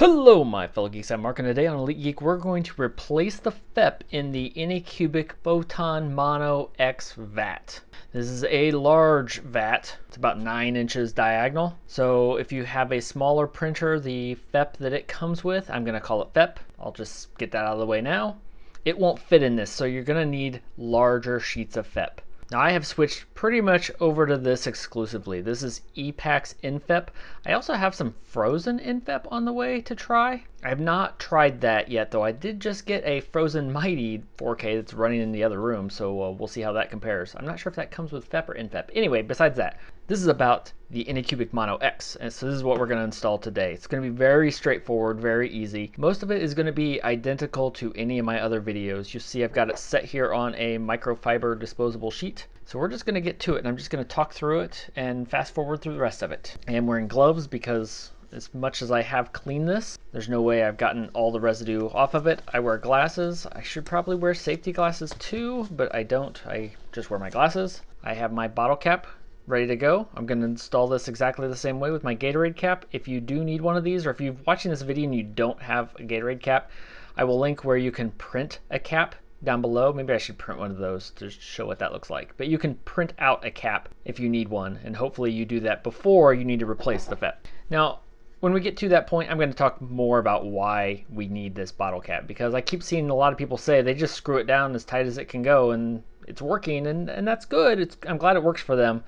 Hello my fellow geeks, I'm Mark, and today on Elite Geek we're going to replace the FEP in the Anycubic Photon Mono-X vat. This is a large vat. It's about 9 inches diagonal. So if you have a smaller printer, the FEP that it comes with, I'm going to call it FEP. I'll just get that out of the way now. It won't fit in this, so you're going to need larger sheets of FEP. Now I have switched pretty much over to this exclusively. This is EPAX NFEP. I also have some frozen NFEP on the way to try. I have not tried that yet, though I did just get a frozen Mighty 4K that's running in the other room, so we'll see how that compares. I'm not sure if that comes with FEP or NFEP. Anyway, besides that, this is about the Anycubic Mono-X, and so this is what we're going to install today. It's going to be very straightforward, very easy. Most of it is going to be identical to any of my other videos. You see I've got it set here on a microfiber disposable sheet. So we're just going to get to it, and I'm just going to talk through it and fast forward through the rest of it. I am wearing gloves because as much as I have cleaned this, there's no way I've gotten all the residue off of it. I wear glasses. I should probably wear safety glasses too, but I don't. I just wear my glasses. I have my bottle cap ready to go. I'm going to install this exactly the same way with my Gatorade cap. If you do need one of these, or if you're watching this video and you don't have a Gatorade cap, I will link where you can print a cap down below. Maybe I should print one of those to show what that looks like. But you can print out a cap if you need one, and hopefully you do that before you need to replace the FEP. Now, when we get to that point, I'm going to talk more about why we need this bottle cap, because I keep seeing a lot of people say they just screw it down as tight as it can go and it's working, and that's good. I'm glad it works for them,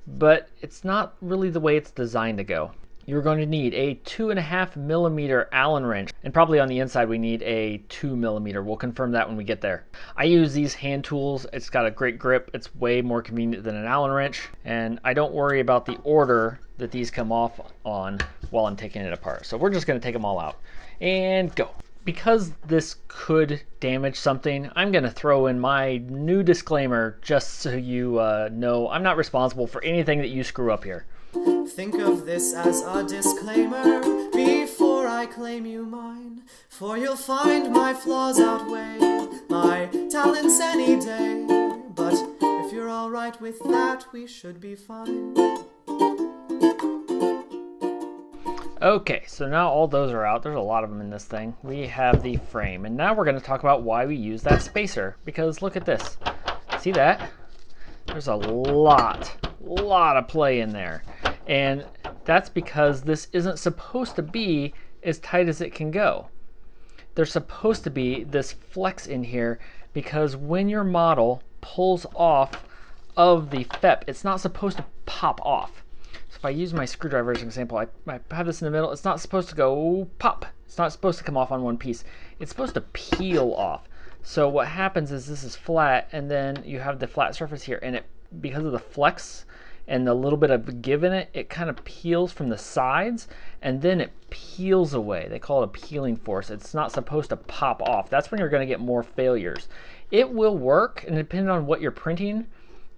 but it's not really the way it's designed to go. You're going to need a 2.5 millimeter Allen wrench, and probably on the inside we need a 2 millimeter. We'll confirm that when we get there. I use these hand tools. It's got a great grip. It's way more convenient than an Allen wrench, and I don't worry about the order that these come off on while I'm taking it apart. So we're just going to take them all out and go. Because this could damage something, I'm going to throw in my new disclaimer just so you know I'm not responsible for anything that you screw up here. Think of this as a disclaimer before I claim you mine, for you'll find my flaws outweigh my talents any day. But if you're alright with that, we should be fine. Okay, so now all those are out. There's a lot of them in this thing. We have the frame, and now we're going to talk about why we use that spacer, because look at this. See that? There's a lot of play in there. And that's because this isn't supposed to be as tight as it can go. There's supposed to be this flex in here because when your model pulls off of the FEP, it's not supposed to pop off. So if I use my screwdriver as an example, I have this in the middle. It's not supposed to go pop. It's not supposed to come off on one piece. It's supposed to peel off. So what happens is this is flat, and then you have the flat surface here, and because of the flex and a little bit of give in it, it kind of peels from the sides, and then it peels away. They call it a peeling force. It's not supposed to pop off. That's when you're going to get more failures. It will work, and depending on what you're printing,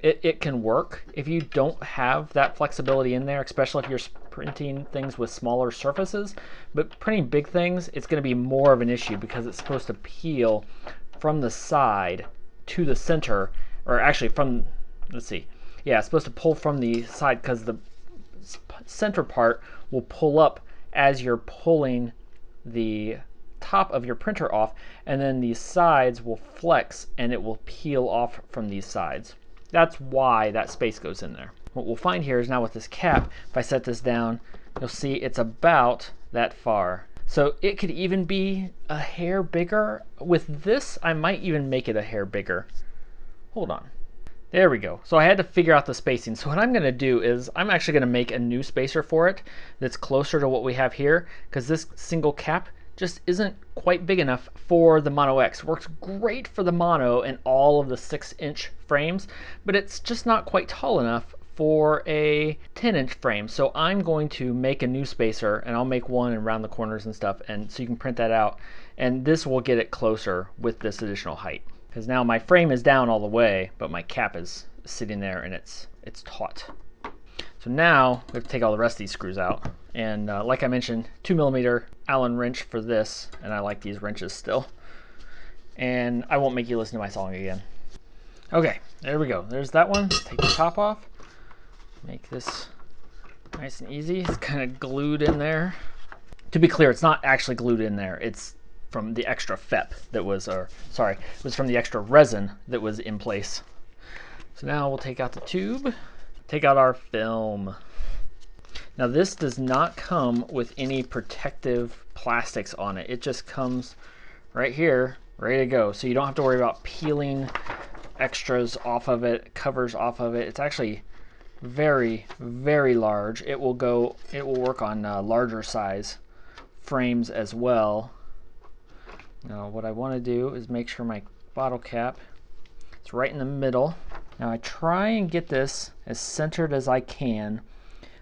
it can work. If you don't have that flexibility in there, especially if you're printing things with smaller surfaces, but printing big things, it's going to be more of an issue because it's supposed to peel from the side to the center, or actually from, let's see, yeah, it's supposed to pull from the side because the center part will pull up as you're pulling the top of your printer off, and then these sides will flex and it will peel off from these sides. That's why that space goes in there. What we'll find here is now with this cap, if I set this down, you'll see it's about that far. So it could even be a hair bigger. With this, I might even make it a hair bigger. Hold on. There we go. So I had to figure out the spacing. So what I'm going to do is I'm actually going to make a new spacer for it that's closer to what we have here, because this single cap just isn't quite big enough for the Mono-X. Works great for the Mono and all of the 6-inch frames, but it's just not quite tall enough for a 10-inch frame. So I'm going to make a new spacer, and I'll make one around the corners and stuff, and so you can print that out, and this will get it closer with this additional height. Because now my frame is down all the way, but my cap is sitting there and it's taut. So now we have to take all the rest of these screws out. And like I mentioned, 2 millimeter Allen wrench for this, and I like these wrenches still. And I won't make you listen to my song again. Okay, there we go. There's that one. Take the top off. Make this nice and easy. It's kind of glued in there. To be clear, it's not actually glued in there. It's from the extra FEP that was, or sorry, it was from the extra resin that was in place. So now we'll take out the tube, take out our film. Now this does not come with any protective plastics on it. It just comes right here, ready to go. So you don't have to worry about peeling extras off of it, covers off of it. It's actually very, very large. It will work on larger size frames as well. Now what I want to do is make sure my bottle cap is right in the middle. Now I try and get this as centered as I can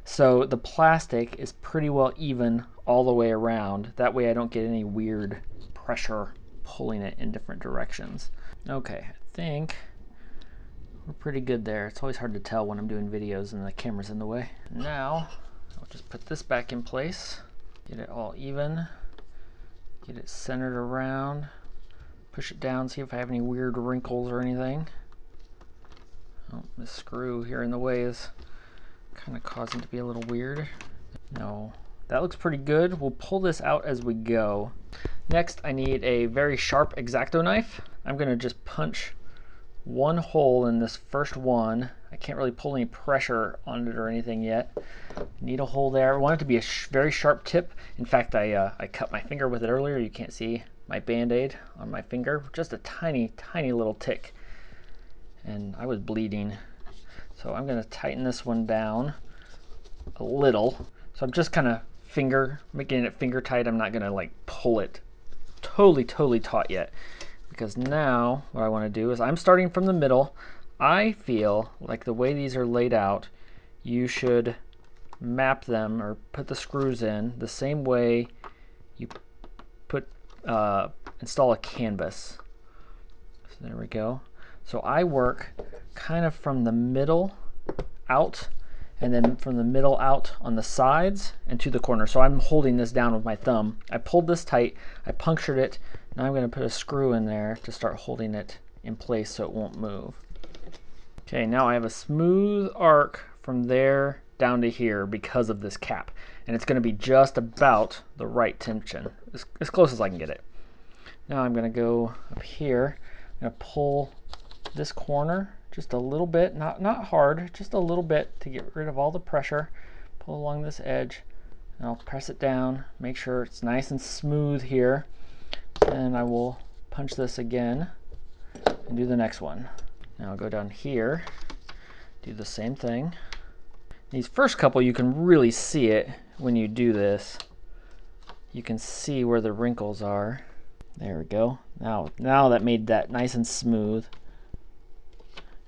so the plastic is pretty well even all the way around. That way I don't get any weird pressure pulling it in different directions. Okay, I think we're pretty good there. It's always hard to tell when I'm doing videos and the camera's in the way. Now I'll just put this back in place, get it all even. Get it centered around, push it down, see if I have any weird wrinkles or anything. Oh, this screw here in the way is kind of causing it to be a little weird. No, that looks pretty good. We'll pull this out as we go. Next, I need a very sharp X-Acto knife. I'm going to just punch one hole in this first one. I can't really pull any pressure on it or anything yet. Need a hole there. I want it to be a very sharp tip. In fact, I cut my finger with it earlier. You can't see my band-aid on my finger. Just a tiny, tiny little tick. And I was bleeding. So I'm going to tighten this one down a little. So I'm just kind of making it finger tight. I'm not going to like pull it totally taut yet. Because now what I want to do is I'm starting from the middle. I feel like the way these are laid out, you should map them or put the screws in the same way you install a canvas. So there we go. So I work kind of from the middle out and then from the middle out on the sides and to the corner. So I'm holding this down with my thumb. I pulled this tight, I punctured it. Now I'm going to put a screw in there to start holding it in place so it won't move. Okay, now I have a smooth arc from there down to here because of this cap. And it's going to be just about the right tension, as close as I can get it. Now I'm going to go up here. I'm going to pull this corner just a little bit, not hard, just a little bit to get rid of all the pressure. Pull along this edge, and I'll press it down, make sure it's nice and smooth here. And I will punch this again and do the next one. Now I'll go down here, do the same thing. These first couple, you can really see it when you do this. You can see where the wrinkles are. There we go. Now that made that nice and smooth.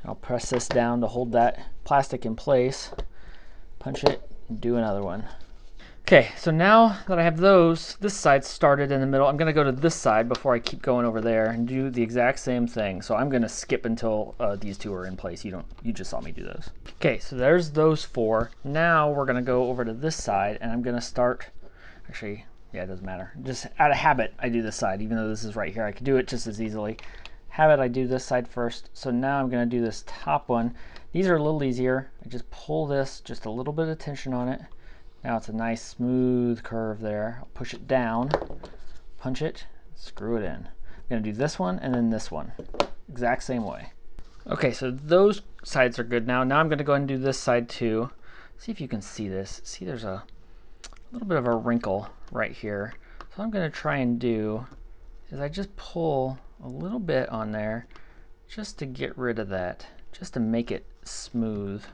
I'll press this down to hold that plastic in place, punch it, and do another one. Okay, so now that I have this side started in the middle, I'm going to go to this side before I keep going over there and do the exact same thing. So I'm going to skip until these two are in place. You just saw me do those. Okay, so there's those four. Now we're going to go over to this side, and I'm going to start, actually, yeah, it doesn't matter. Just out of habit, I do this side, even though this is right here. I could do it just as easily. Habit, I do this side first. So now I'm going to do this top one. These are a little easier. I just pull this, just a little bit of tension on it. Now it's a nice smooth curve there. I'll push it down, punch it, screw it in. I'm going to do this one and then this one. Exact same way. Okay, so those sides are good now. Now I'm going to go ahead and do this side too. See if you can see this. See, there's a little bit of a wrinkle right here. So what I'm going to try and do is I just pull a little bit on there just to get rid of that, just to make it smooth.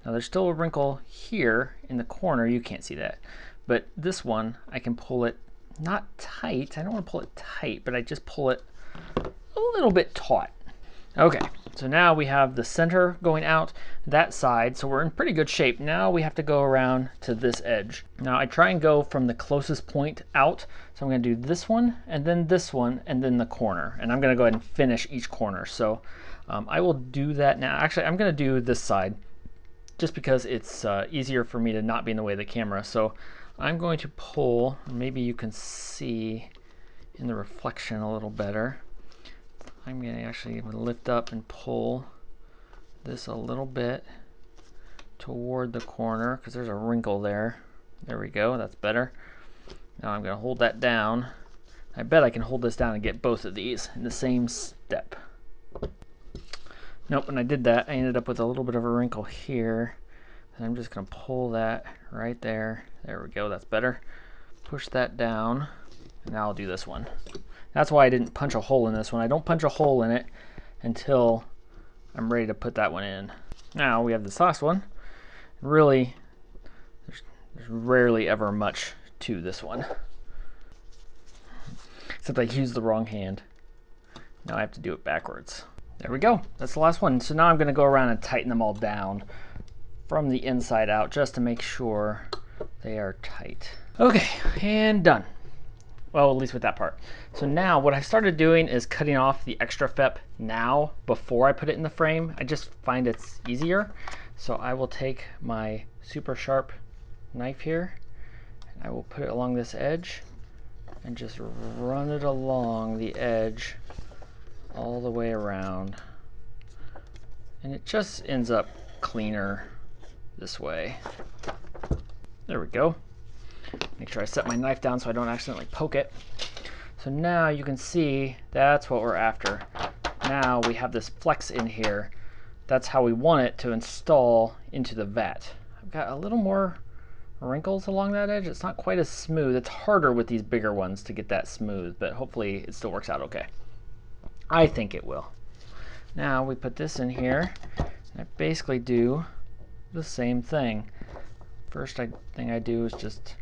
Now there's still a wrinkle here in the corner, you can't see that. But this one, I can pull it not tight, I don't want to pull it tight, but I just pull it a little bit taut. Okay, so now we have the center going out that side, so we're in pretty good shape. Now we have to go around to this edge. Now I try and go from the closest point out, so I'm going to do this one, and then the corner. And I'm going to go ahead and finish each corner. So I will do that now. Actually, I'm going to do this side, just because it's easier for me to not be in the way of the camera. So I'm going to pull, maybe you can see in the reflection a little better. I'm going to actually lift up and pull this a little bit toward the corner because there's a wrinkle there. There we go, that's better. Now I'm going to hold that down. I bet I can hold this down and get both of these in the same step. Nope, when I did that, I ended up with a little bit of a wrinkle here. And I'm just going to pull that right there. There we go, that's better. Push that down, and now I'll do this one. That's why I didn't punch a hole in this one. I don't punch a hole in it until I'm ready to put that one in. Now we have this last one. Really, there's rarely ever much to this one. Except I used the wrong hand. Now I have to do it backwards. There we go. That's the last one. So now I'm going to go around and tighten them all down from the inside out just to make sure they are tight. Okay, and done. Well, at least with that part. So now what I started doing is cutting off the extra FEP now before I put it in the frame. I just find it's easier. So I will take my super sharp knife here and I will put it along this edge and just run it along the edge all the way around. And it just ends up cleaner this way. There we go. Make sure I set my knife down so I don't accidentally poke it. So now you can see that's what we're after. Now we have this flex in here. That's how we want it to install into the vat. I've got a little more wrinkles along that edge. It's not quite as smooth. It's harder with these bigger ones to get that smooth, but hopefully it still works out okay. I think it will. Now we put this in here, and I basically do the same thing. First thing I do is just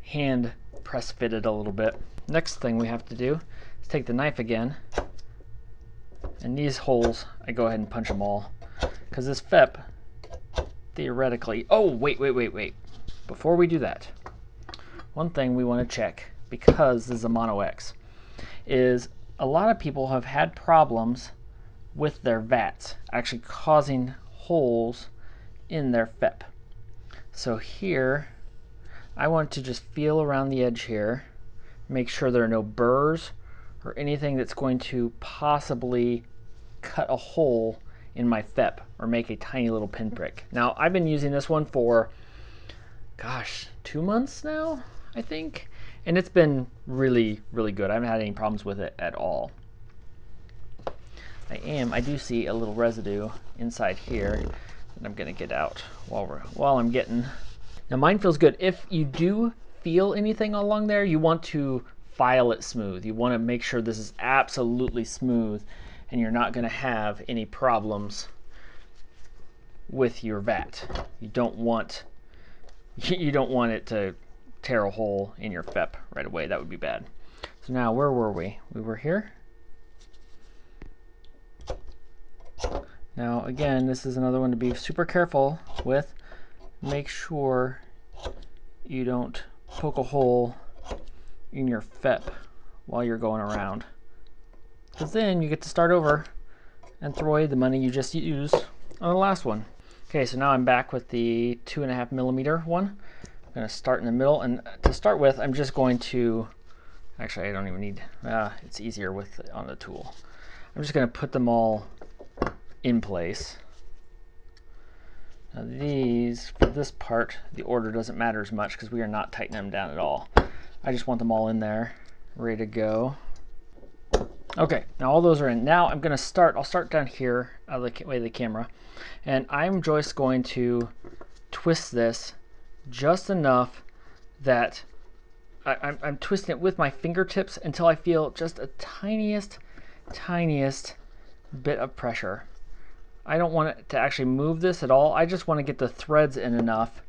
hand press fit it a little bit. Next thing we have to do is take the knife again, and these holes I go ahead and punch them all, because this FEP theoretically, oh wait, before we do that, one thing we want to check, because this is a Mono-X, is a lot of people have had problems with their vats actually causing holes in their FEP. So here I want to just feel around the edge here, make sure there are no burrs or anything that's going to possibly cut a hole in my FEP or make a tiny little pinprick. Now I've been using this one for, gosh, 2 months now, I think, and it's been really, really good. I haven't had any problems with it at all. I do see a little residue inside here that I'm gonna get out while I'm getting. Now mine feels good. If you do feel anything along there, you want to file it smooth. You want to make sure this is absolutely smooth and you're not going to have any problems with your vat. You don't want it to tear a hole in your FEP right away. That would be bad. So now where were we? We were here. Now again, this is another one to be super careful with. Make sure you don't poke a hole in your FEP while you're going around, because then you get to start over and throw away the money you just used on the last one. Okay, so now I'm back with the 2.5 millimeter one. I'm going to start in the middle, and to start with, I'm just going to, actually I don't even need, it's easier with on the tool. I'm just going to put them all in place. Now these, for this part, the order doesn't matter as much because we are not tightening them down at all. I just want them all in there, ready to go. Okay, now all those are in. Now I'm going to start, I'll start down here out of the way of the camera, and I'm just going to twist this just enough that I'm twisting it with my fingertips until I feel just a tiniest bit of pressure. I don't want it to actually move this at all. I just want to get the threads in enough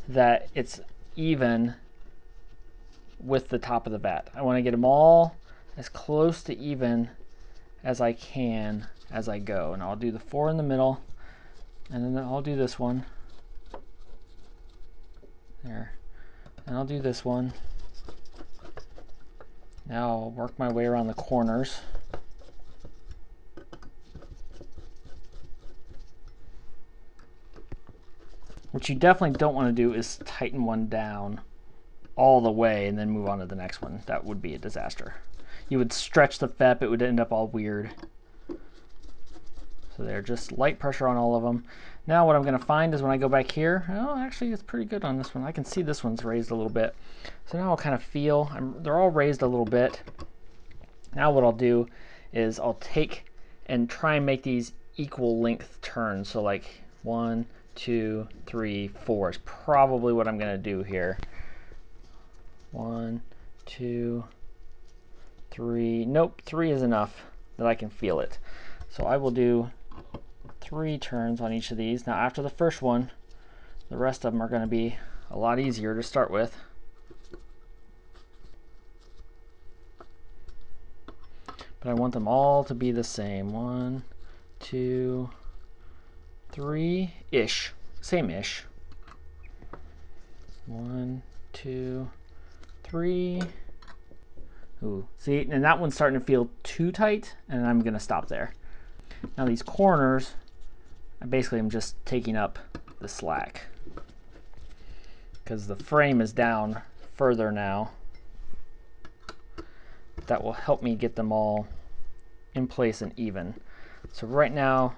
that it's even with the top of the vat. I want to get them all as close to even as I can as I go. And I'll do the 4 in the middle, and then I'll do this one. There. And I'll do this one. Now I'll work my way around the corners. What you definitely don't want to do is tighten one down all the way and then move on to the next one. That would be a disaster. You would stretch the FEP, it would end up all weird. So they're just light pressure on all of them. Now what I'm going to find is when I go back here, oh, actually it's pretty good on this one. I can see this one's raised a little bit. So now I'll kind of feel, they're all raised a little bit. Now what I'll do is I'll take and try and make these equal length turns. So like 1, 2, 3, 4 is probably what I'm going to do here. 1, 2, 3. Nope, 3 is enough that I can feel it. So I will do 3 turns on each of these. Now after the first one, the rest of them are going to be a lot easier to start with. But I want them all to be the same. 1, 2, 3-ish. Same-ish. 1, 2, 3. Ooh, see, and that one's starting to feel too tight, and I'm going to stop there. Now these corners, I basically am just taking up the slack because the frame is down further now. That will help me get them all in place and even. So right now,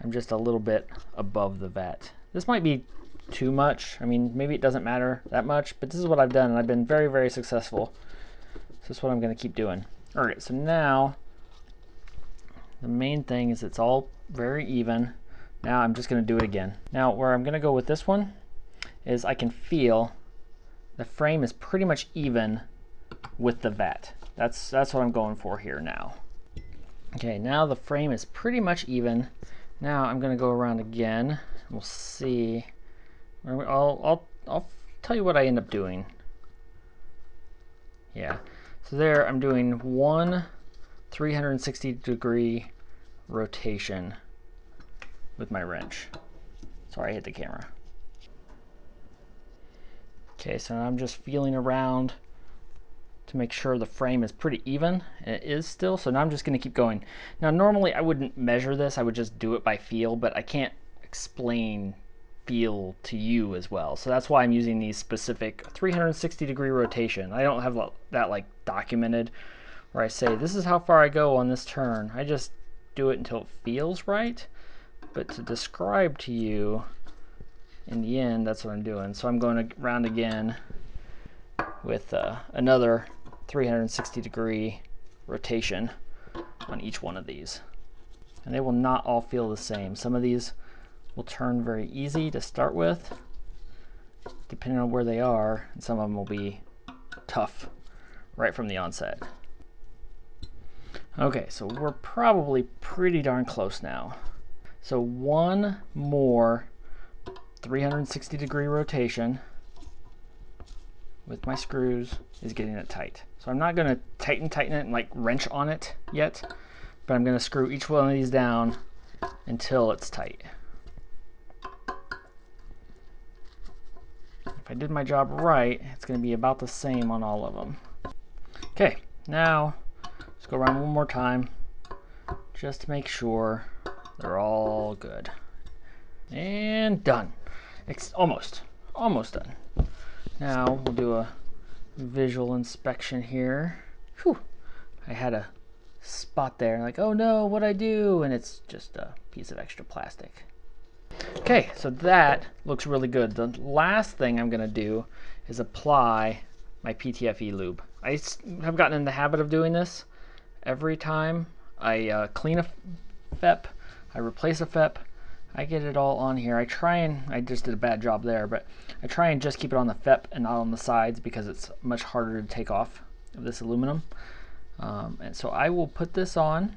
I'm just a little bit above the vat. This might be too much. I mean, maybe it doesn't matter that much, but this is what I've done, and I've been very, very successful. So this is what I'm going to keep doing. All right, so now the main thing is it's all very even. Now I'm just going to do it again. Now where I'm going to go with this one is I can feel the frame is pretty much even with the vat. That's what I'm going for here now. Okay, now the frame is pretty much even. Now I'm going to go around again. We'll see. I'll tell you what I end up doing. Yeah, so there I'm doing one 360-degree rotation with my wrench. Sorry, I hit the camera. Okay, so I'm just feeling around to make sure the frame is pretty even, and it is still. So now I'm just going to keep going. Now normally I wouldn't measure this, I would just do it by feel, but I can't explain feel to you as well. So that's why I'm using these specific 360-degree rotation. I don't have that like documented where I say this is how far I go on this turn. I just do it until it feels right. But to describe to you, in the end, that's what I'm doing. So I'm going around again with another 360-degree rotation on each one of these. And they will not all feel the same. Some of these will turn very easy to start with, depending on where they are, and some of them will be tough right from the onset. Okay, so we're probably pretty darn close now. So one more 360-degree rotation with my screws is getting it tight. So I'm not going to tighten it and like wrench on it yet, but I'm going to screw each one of these down until it's tight. If I did my job right, it's going to be about the same on all of them. Okay, now let's go around one more time just to make sure they're all good. And done. It's almost done. Now we'll do a visual inspection here. Whew. I had a spot there, like, oh no, what'd I do? And it's just a piece of extra plastic. Okay, so that looks really good. The last thing I'm gonna do is apply my PTFE lube. I have gotten in the habit of doing this every time I clean a FEP, I replace a FEP, I get it all on here. I just did a bad job there, but I try and just keep it on the FEP and not on the sides because it's much harder to take off of this aluminum. And so I will put this on,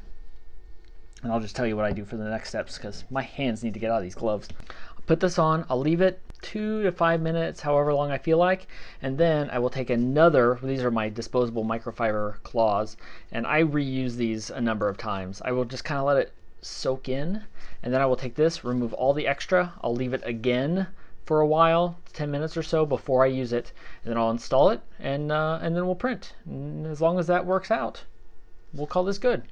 and I'll just tell you what I do for the next steps because my hands need to get out of these gloves. I'll put this on, I'll leave it 2 to 5 minutes, however long I feel like, and then I will take another, these are my disposable microfiber claws, and I reuse these a number of times. I will just kind of let it soak in, and then I will take this, remove all the extra, I'll leave it again for a while, 10 minutes or so before I use it, and then I'll install it, and then we'll print. And as long as that works out, we'll call this good.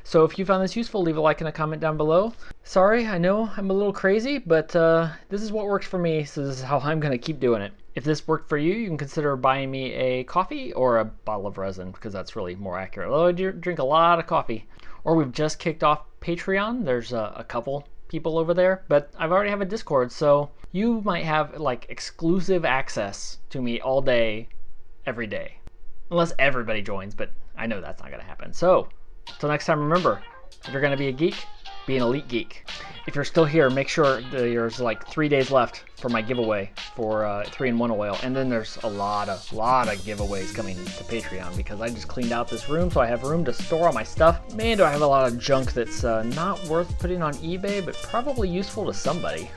So if you found this useful, leave a like and a comment down below. Sorry, I know I'm a little crazy, but this is what works for me, so this is how I'm gonna keep doing it. If this worked for you, you can consider buying me a coffee or a bottle of resin, because that's really more accurate. Although I drink a lot of coffee. Or we've just kicked off Patreon. There's a couple people over there, but I've already have a Discord, so you might have like exclusive access to me all day, every day. Unless everybody joins, but I know that's not going to happen. So, until next time, remember, if you're going to be a geek, be an elite geek. If you're still here, make sure there's like 3 days left for my giveaway for 3-in-1 oil. And then there's a lot of giveaways coming to Patreon because I just cleaned out this room, so I have room to store all my stuff. Man, do I have a lot of junk that's not worth putting on eBay, but probably useful to somebody.